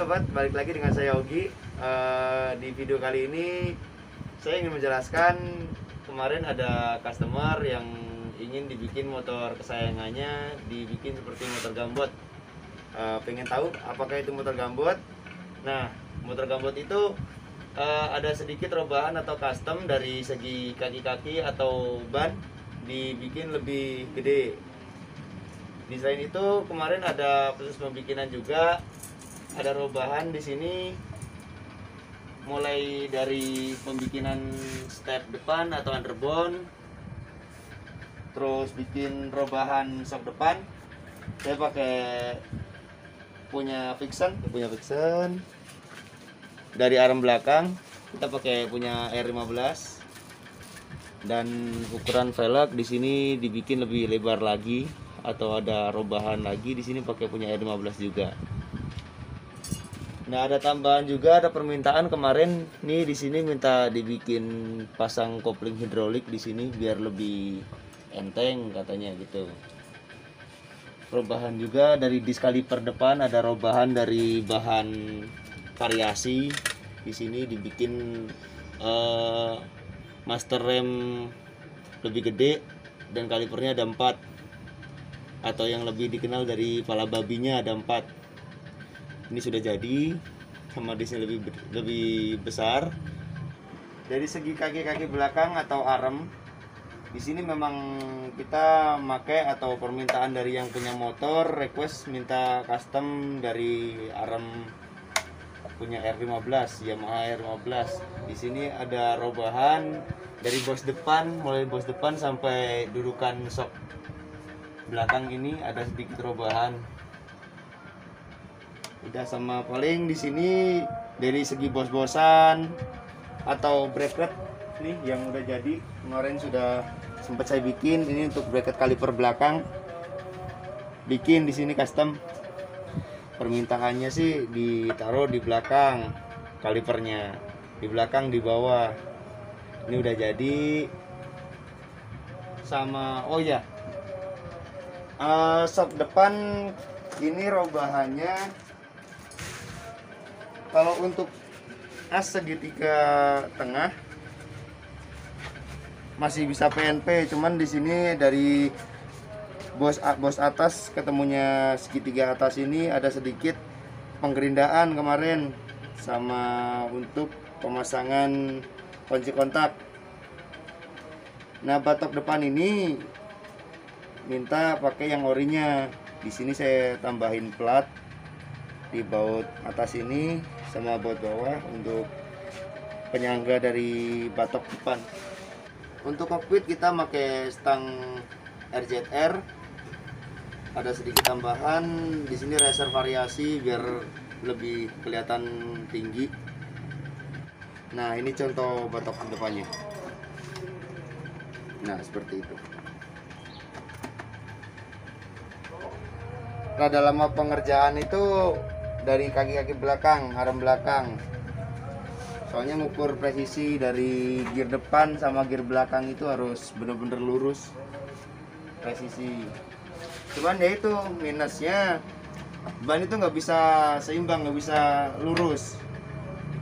sobat, balik lagi dengan saya Ogi. Di video kali ini saya ingin menjelaskan, kemarin ada customer yang ingin dibikin motor kesayangannya dibikin seperti motor gambot. Pengen tahu apakah itu motor gambot. Nah, motor gambot itu ada sedikit robahan atau custom dari segi kaki-kaki atau ban, dibikin lebih gede. Di selain itu kemarin ada proses pembikinan juga, ada robahan di sini, mulai dari pembikinan step depan atau underbone, terus bikin robahan shock depan. Saya pakai punya Vixen dari arm belakang, kita pakai punya R15, dan ukuran velg di sini dibikin lebih lebar lagi atau ada robahan lagi di sini pakai punya R15 juga. Nah, ada tambahan juga, ada permintaan kemarin nih di sini minta dibikin pasang kopling hidrolik di sini biar lebih enteng katanya gitu. Perubahan juga dari disk kaliper depan, ada robahan dari bahan variasi. Di sini dibikin master rem lebih gede dan kalipernya ada 4, atau yang lebih dikenal dari pala babinya ada 4. Ini sudah jadi, sama di sini lebih besar. Dari segi kaki-kaki belakang atau arm, di sini memang kita pakai atau permintaan dari yang punya motor request minta custom dari arm punya R15, Yamaha R15. Di sini ada robahan dari bos depan, mulai bos depan sampai dudukan shock belakang ini ada sedikit robahan. Udah, sama paling di sini dari segi bos-bosan atau bracket nih yang udah jadi, kemarin sudah sempat saya bikin. Ini untuk bracket kaliper belakang, bikin di sini custom. Permintaannya sih ditaruh di belakang kalipernya, di belakang di bawah. Ini udah jadi. Sama oh ya, shock depan ini robahannya, kalau untuk as segitiga tengah masih bisa PNP, cuman di sini dari bos atas ketemunya segitiga atas ini ada sedikit penggerindaan kemarin, sama untuk pemasangan kunci kontak. Nah, batok depan ini minta pakai yang orinya. Di sini saya tambahin plat di baut atas ini sama baut bawah untuk penyangga dari batok depan. Untuk cockpit kita pakai stang RZR. Ada sedikit tambahan di sini, racer variasi biar lebih kelihatan tinggi. Nah, ini contoh batok depannya. Nah, seperti itu. Rada lama pengerjaan itu dari kaki-kaki belakang, arm belakang. Soalnya ngukur presisi dari gear depan sama gear belakang itu harus benar-benar lurus presisi. Cuman ya itu minusnya, ban itu nggak bisa seimbang, nggak bisa lurus,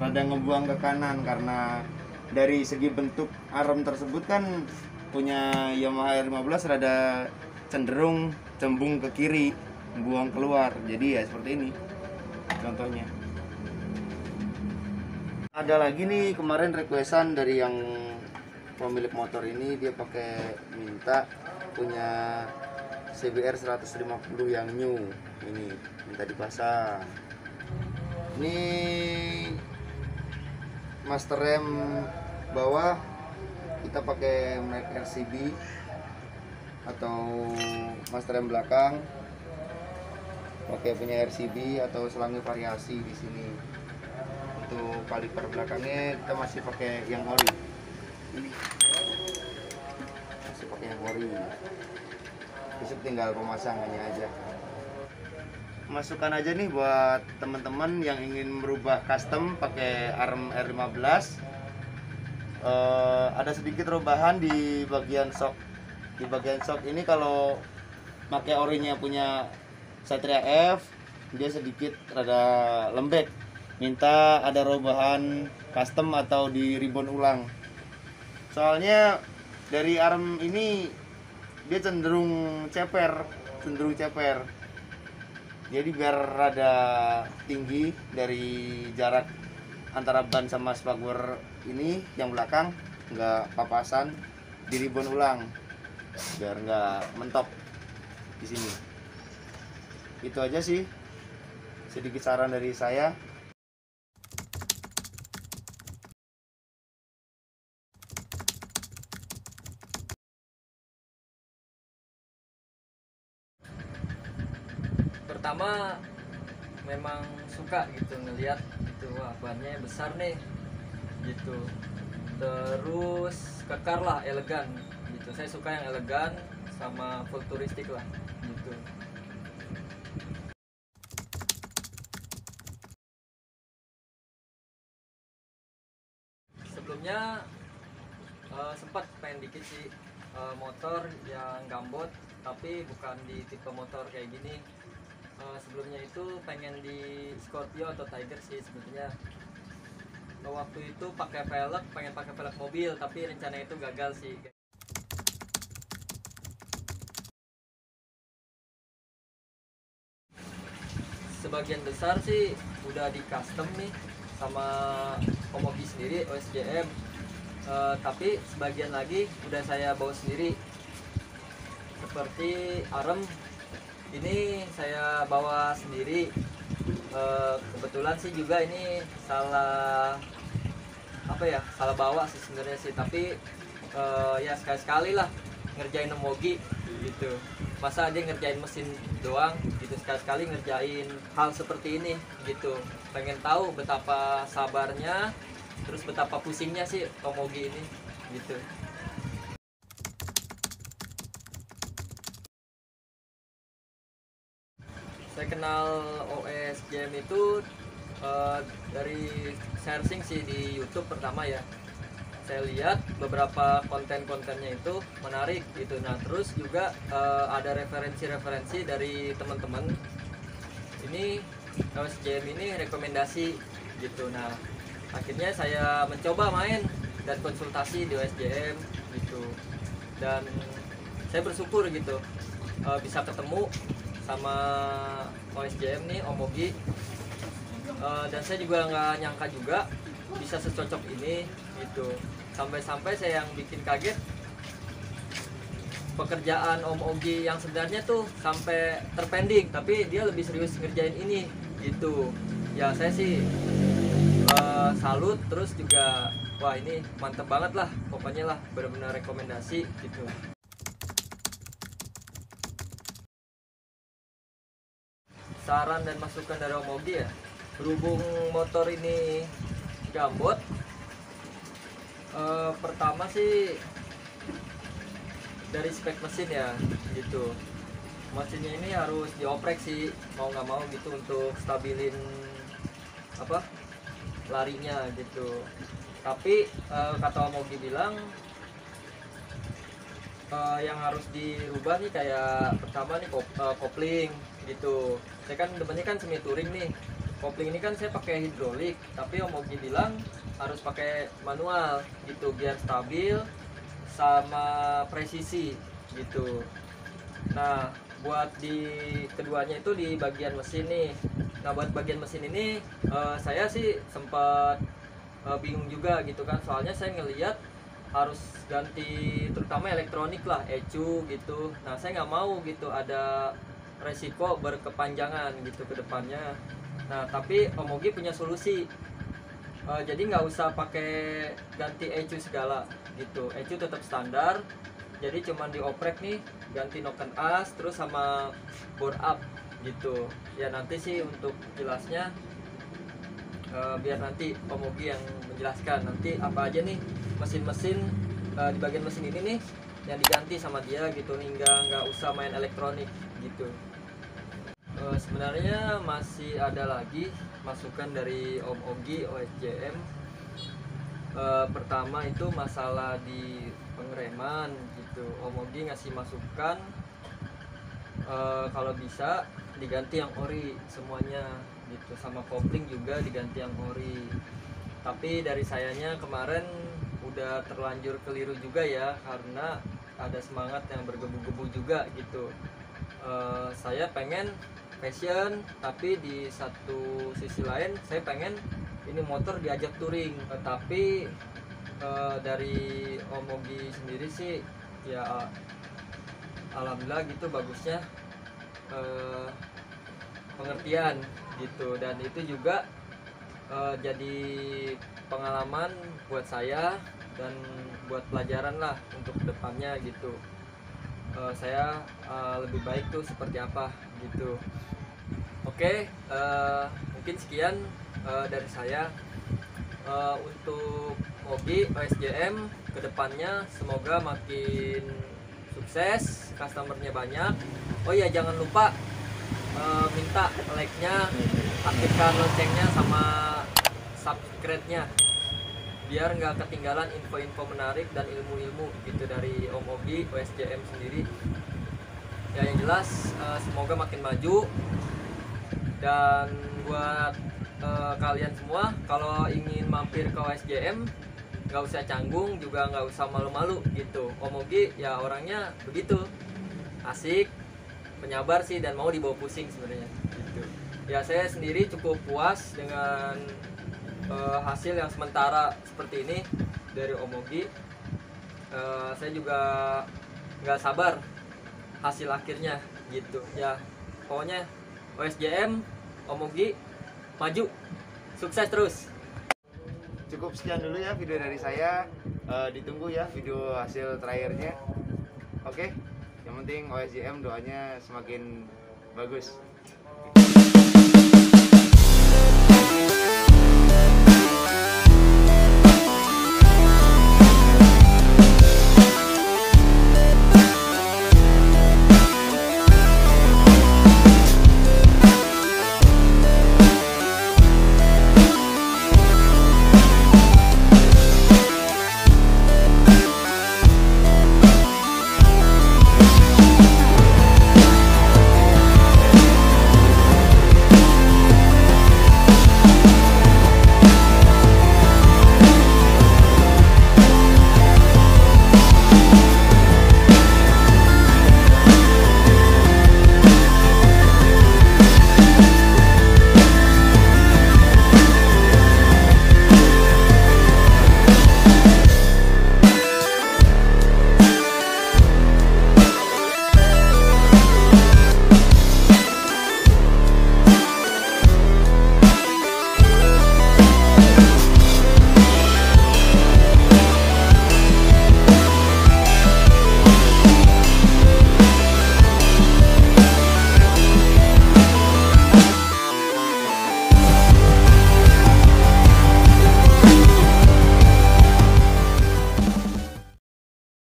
rada ngebuang ke kanan karena dari segi bentuk arm tersebut kan punya Yamaha R15 rada cenderung cembung ke kiri, buang keluar. Jadi ya seperti ini contohnya. Ada lagi nih kemarin requestan dari yang pemilik motor ini, dia pakai minta punya CBR 150 yang new, ini minta dipasang. Ini master rem bawah kita pakai merek RCB, atau master rem belakang pakai punya RCB atau selangi variasi. Di sini untuk kaliper belakangnya kita masih pakai yang ori. Ini masih pakai yang ori. Besok tinggal pemasangannya aja. Masukan aja nih buat teman-teman yang ingin merubah custom pakai arm R15. Ada sedikit robahan di bagian shock. Di bagian shock ini kalau pakai orinya punya Satria F, dia sedikit rada lembek, minta ada robahan custom atau di ribbon ulang. Soalnya dari arm ini dia cenderung ceper. Jadi biar rada tinggi dari jarak antara ban sama spakbor ini yang belakang nggak papasan, di ribbon ulang biar nggak mentok di sini. Itu aja sih sedikit saran dari saya. Pertama memang suka gitu ngelihat gitu, wah bannya besar nih gitu, terus kekar lah, elegan gitu. Saya suka yang elegan sama futuristik lah gitu. Sebelumnya sempat pengen dikit sih motor yang gambot, tapi bukan di tipe motor kayak gini. Sebelumnya itu pengen di Scorpio atau Tiger sih sebetulnya. Waktu itu pengen pakai velg mobil, tapi rencana itu gagal sih. Sebagian besar sih udah di custom nih sama Omogi sendiri, OSJM. Tapi sebagian lagi udah saya bawa sendiri, seperti arem ini saya bawa sendiri. Kebetulan sih juga ini salah bawa sih sebenarnya sih, tapi ya sekali-sekali lah ngerjain Omogi gitu. Masa dia ngerjain mesin doang gitu, sekali-sekali ngerjain hal seperti ini gitu. Pengen tahu betapa sabarnya, terus betapa pusingnya sih Omogi ini gitu. Saya kenal OSJM itu dari searching sih di YouTube pertama ya. Saya lihat beberapa konten-kontennya itu menarik gitu. Nah terus juga ada referensi-referensi dari teman-teman. Ini OSJM ini rekomendasi gitu. Nah akhirnya saya mencoba main dan konsultasi di OSJM gitu. Dan saya bersyukur gitu bisa ketemu sama OSJM nih, Omogi. Dan saya juga nggak nyangka juga bisa secocok ini gitu. Sampai-sampai saya yang bikin kaget, pekerjaan Om Ogi yang sebenarnya tuh sampai terpending, tapi dia lebih serius ngerjain ini gitu. Ya saya sih salut, terus juga wah ini mantep banget lah, pokoknya lah benar-benar rekomendasi gitu. Saran dan masukan dari Om Ogi ya, berhubung motor ini gambot, pertama sih dari spek mesin ya gitu. Mesinnya ini harus dioprek sih mau nggak mau gitu untuk stabilin larinya gitu. Tapi kata Om Ogi bilang yang harus dirubah nih kayak pertama nih kopling gitu. Saya kan depannya kan semi touring nih. Kopling ini kan saya pakai hidrolik, tapi Om Ogi bilang harus pakai manual gitu biar stabil sama presisi gitu. Nah buat di keduanya itu di bagian mesin nih. Nah buat bagian mesin ini saya sih sempat bingung juga gitu kan, soalnya saya ngelihat harus ganti terutama elektronik lah, ECU gitu. Nah saya nggak mau gitu ada resiko berkepanjangan gitu ke depannya. Nah tapi Om Ogi punya solusi, jadi nggak usah pakai ganti ECU segala gitu. ECU tetap standar, jadi cuman dioprek nih, ganti noken as terus sama bore up gitu. Ya nanti sih untuk jelasnya biar nanti Om Ogi yang menjelaskan nanti apa aja nih mesin-mesin di bagian mesin ini nih yang diganti sama dia gitu, hingga nggak usah main elektronik gitu. Sebenarnya masih ada lagi masukan dari Om Ogi OSJM. Pertama itu masalah di pengereman gitu. Om Ogi ngasih masukan kalau bisa diganti yang ori semuanya gitu, sama kopling juga diganti yang ori. Tapi dari sayanya kemarin udah terlanjur keliru juga ya, karena ada semangat yang bergebu-gebu juga gitu. Saya pengen passion, tapi di satu sisi lain saya pengen ini motor diajak touring. Tapi dari Om Ogi sendiri sih ya alhamdulillah gitu, bagusnya pengertian gitu, dan itu juga jadi pengalaman buat saya dan buat pelajaran lah untuk kedepannya gitu. Saya lebih baik tuh seperti apa gitu. Oke, mungkin sekian dari saya. Untuk Ogi OSJM kedepannya semoga makin sukses, customernya banyak. Oh iya, jangan lupa minta like-nya, aktifkan loncengnya sama subscribe-nya biar nggak ketinggalan info-info menarik dan ilmu-ilmu gitu dari Om Ogi OSJM sendiri. Ya yang jelas semoga makin maju. Dan buat kalian semua, kalau ingin mampir ke OSJM nggak usah canggung, juga nggak usah malu-malu gitu. Om Ogi ya orangnya begitu, asik, penyabar sih, dan mau dibawa pusing sebenarnya gitu. Ya saya sendiri cukup puas dengan hasil yang sementara seperti ini dari Om Ogi. Saya juga nggak sabar hasil akhirnya gitu ya. Pokoknya OSJM, Om Ogi maju, sukses terus. Cukup sekian dulu ya video dari saya. Ditunggu ya video hasil terakhirnya. Oke, yang penting OSJM doanya semakin bagus.